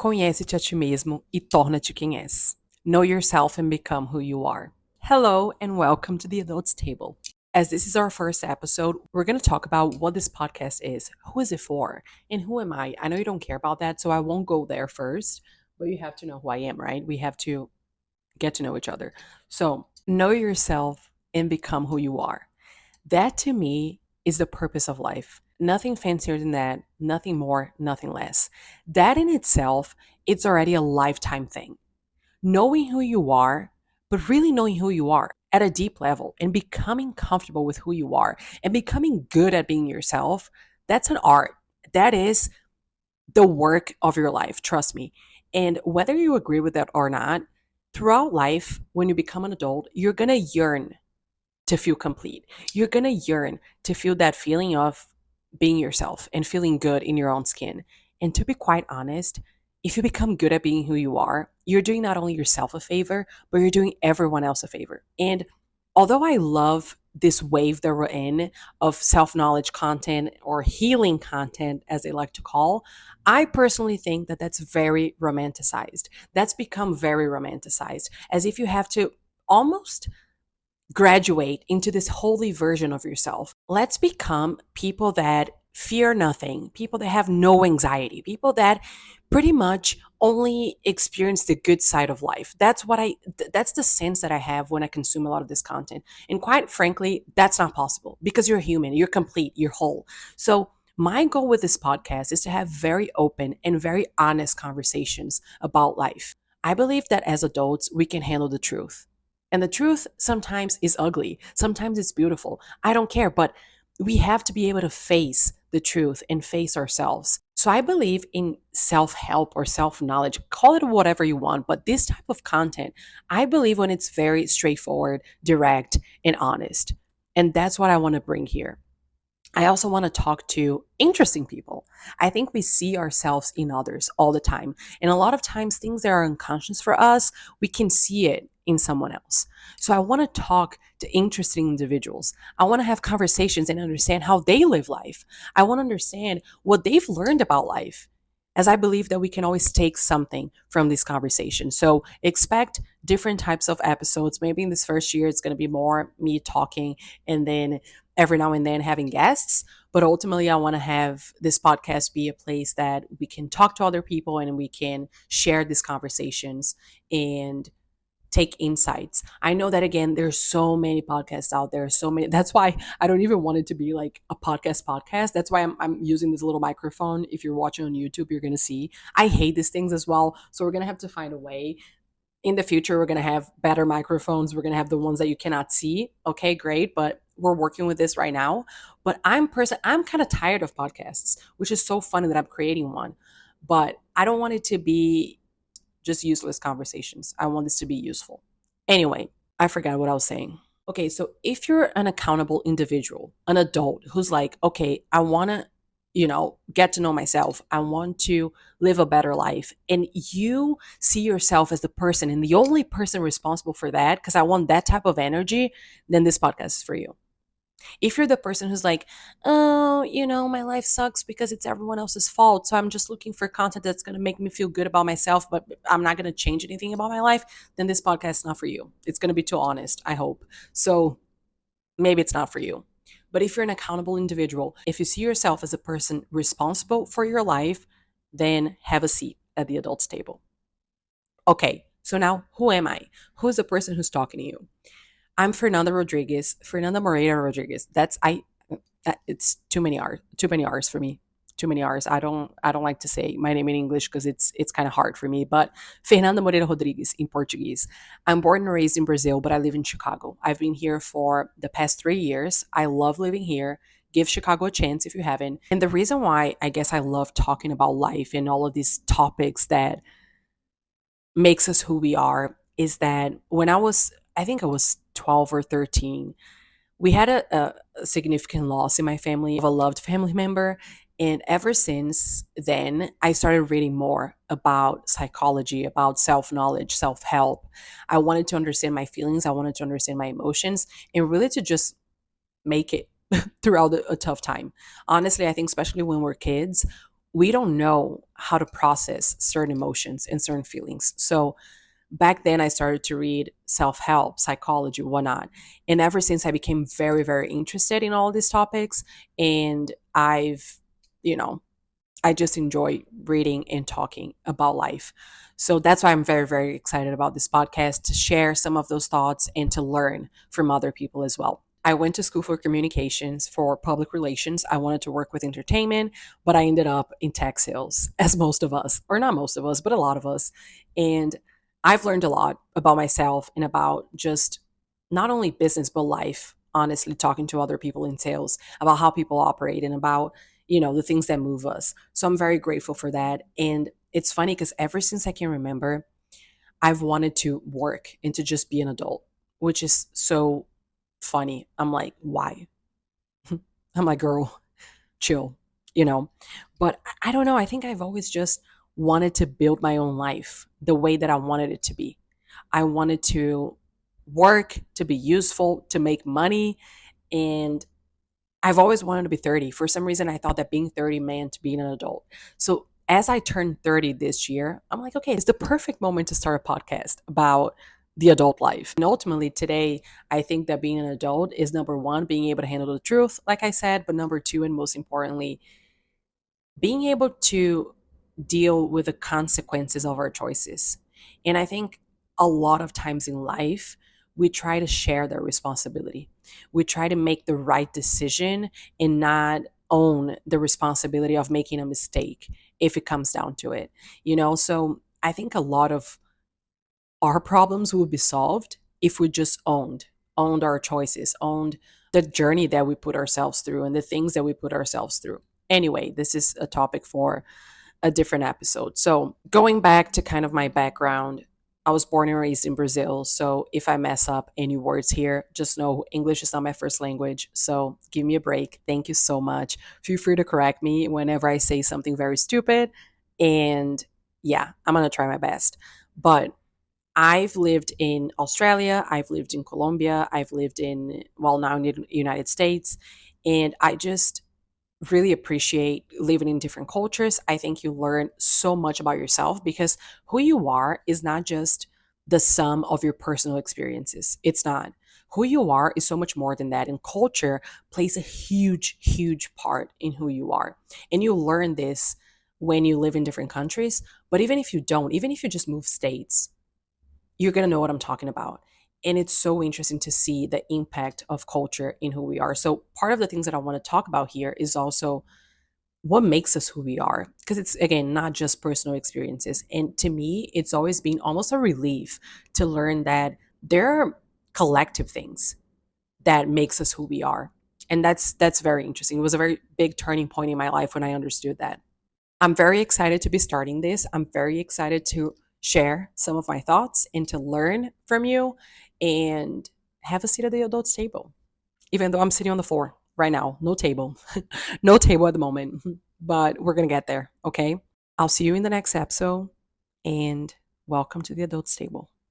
Conhece-te a ti mesmo e torna-te quem és. Know yourself and become who you are. Hello and welcome to the Adults Table. As this is our first episode, we're going to talk about what this podcast is, who is it for, and who am I? I know you don't care about that, so I won't go there first, but you have to know who I am, right? We have to get to know each other. So, know yourself and become who you are. That to me is the purpose of life. Nothing fancier than that, nothing more, nothing less. That in itself, it's already a lifetime thing. Knowing who you are, but really knowing who you are at a deep level and becoming comfortable with who you are and becoming good at being yourself, that's an art. That is the work of your life, trust me. And whether you agree with that or not, throughout life, when you become an adult, you're going to yearn to feel complete. You're going to yearn to feel that feeling of being yourself and feeling good in your own skin. And to be quite honest, if you become good at being who you are, you're doing not only yourself a favor, but you're doing everyone else a favor. And although I love this wave that we're in of self knowledge content or healing content, as they like to call, I personally think that that's very romanticized. That's become very romanticized, as if you have to almost graduate into this holy version of yourself. Let's become people that fear nothing, people that have no anxiety, people that pretty much only experience the good side of life. That's the sense that I have when I consume a lot of this content. And quite frankly, that's not possible because you're human, you're complete, you're whole. So my goal with this podcast is to have very open and very honest conversations about life. I believe that as adults, we can handle the truth. And the truth sometimes is ugly, sometimes it's beautiful. I don't care, but we have to be able to face the truth and face ourselves. So I believe in self help or self knowledge, call it whatever you want, but this type of content, I believe when it's very straightforward, direct, and honest. And that's what I want to bring here. I also want to talk to interesting people. I think we see ourselves in others all the time. And a lot of times, things that are unconscious for us, we can see it in someone else. So I want to talk to interesting individuals. I want to have conversations and understand how they live life. I want to understand what they've learned about life, as I believe that we can always take something from this conversation. So expect different types of episodes. Maybe in this first year, it's going to be more me talking and then every now and then having guests. But ultimately, I want to have this podcast be a place that we can talk to other people and we can share these conversations and take insights. I know that again, there's so many podcasts out there, so many. That's why I don't even want it to be like a podcast. That's why I'm using this little microphone. If you're watching on YouTube, you're going to see. I hate these things as well. So we're going to have to find a way. In the future, we're going to have better microphones. We're going to have the ones that you cannot see. Okay, great. But we're working with this right now. But I'm kind of tired of podcasts, which is so funny that I'm creating one. But I don't want it to be just useless conversations. I want this to be useful. Anyway, I forgot what I was saying. Okay, so if you're an accountable individual, an adult who's like, okay, I want to, get to know myself. I want to live a better life. And you see yourself as the person and the only person responsible for that, because I want that type of energy, then this podcast is for you. If you're the person who's like, oh, my life sucks because it's everyone else's fault. So I'm just looking for content that's going to make me feel good about myself, but I'm not going to change anything about my life, then this podcast is not for you. It's going to be too honest, I hope. So maybe it's not for you. But if you're an accountable individual, if you see yourself as a person responsible for your life, then have a seat at the adults table. Okay, so now who am I? Who's the person who's talking to you? I'm Fernanda Rodrigues, Fernanda Rodrigues. It's too many R's for me. Too many R's. I don't like to say my name in English because it's kind of hard for me. But Fernanda Moreira Rodrigues in Portuguese. I'm born and raised in Brazil, but I live in Chicago. I've been here for the past 3 years. I love living here. Give Chicago a chance if you haven't. And the reason why I guess I love talking about life and all of these topics that makes us who we are is that I think I was 12 or 13, we had a significant loss in my family of a loved family member. And ever since then, I started reading more about psychology, about self knowledge, self help. I wanted to understand my feelings, I wanted to understand my emotions, and really to just make it throughout a tough time. Honestly, I think, especially when we're kids, we don't know how to process certain emotions and certain feelings. So back then I started to read self-help, psychology, whatnot. And ever since I became very, very interested in all these topics, and you know, I just enjoy reading and talking about life. So that's why I'm very, very excited about this podcast to share some of those thoughts and to learn from other people as well. I went to school for communications for public relations. I wanted to work with entertainment, but I ended up in tech sales, as most of us, or not most of us, but a lot of us. And I've learned a lot about myself and about just not only business, but life, honestly, talking to other people in sales about how people operate and about the things that move us. So I'm very grateful for that. And it's funny because ever since I can remember, I've wanted to work and to just be an adult, which is so funny. I'm like, why? I'm like, girl, chill, you know? But I don't know. I think I've always just wanted to build my own life the way that I wanted it to be. I wanted to work, to be useful, to make money. And I've always wanted to be 30. For some reason, I thought that being 30 meant being an adult. So as I turned 30 this year, I'm like, okay, it's the perfect moment to start a podcast about the adult life. And ultimately, today, I think that being an adult is number one, being able to handle the truth, like I said, but number two, and most importantly, being able to deal with the consequences of our choices. And I think a lot of times in life, we try to share the responsibility. We try to make the right decision and not own the responsibility of making a mistake if it comes down to it. So I think a lot of our problems will be solved if we just owned our choices, owned the journey that we put ourselves through and the things that we put ourselves through. Anyway, this is a topic for a different episode. So, going back to kind of my background, I was born and raised in Brazil. So, if I mess up any words here, just know English is not my first language. So, give me a break. Thank you so much. Feel free to correct me whenever I say something very stupid. And yeah, I'm going to try my best. But I've lived in Australia, I've lived in Colombia, I've lived well, now in the United States. And I just really appreciate living in different cultures. I think you learn so much about yourself because who you are is not just the sum of your personal experiences. It's not. Who you are is so much more than that. And culture plays a huge, huge part in who you are. And you learn this when you live in different countries. But even if you don't, even if you just move states, you're going to know what I'm talking about. And it's so interesting to see the impact of culture in who we are. So, part of the things that I want to talk about here is also what makes us who we are. Because it's, again, not just personal experiences. And to me, it's always been almost a relief to learn that there are collective things that makes us who we are. And that's very interesting. It was a very big turning point in my life when I understood that. I'm very excited to be starting this. I'm very excited to share some of my thoughts and to learn from you and have a seat at the adults table. Even though I'm sitting on the floor right now, no table, no table at the moment, but we're going to get there. Okay. I'll see you in the next episode and welcome to the adults table.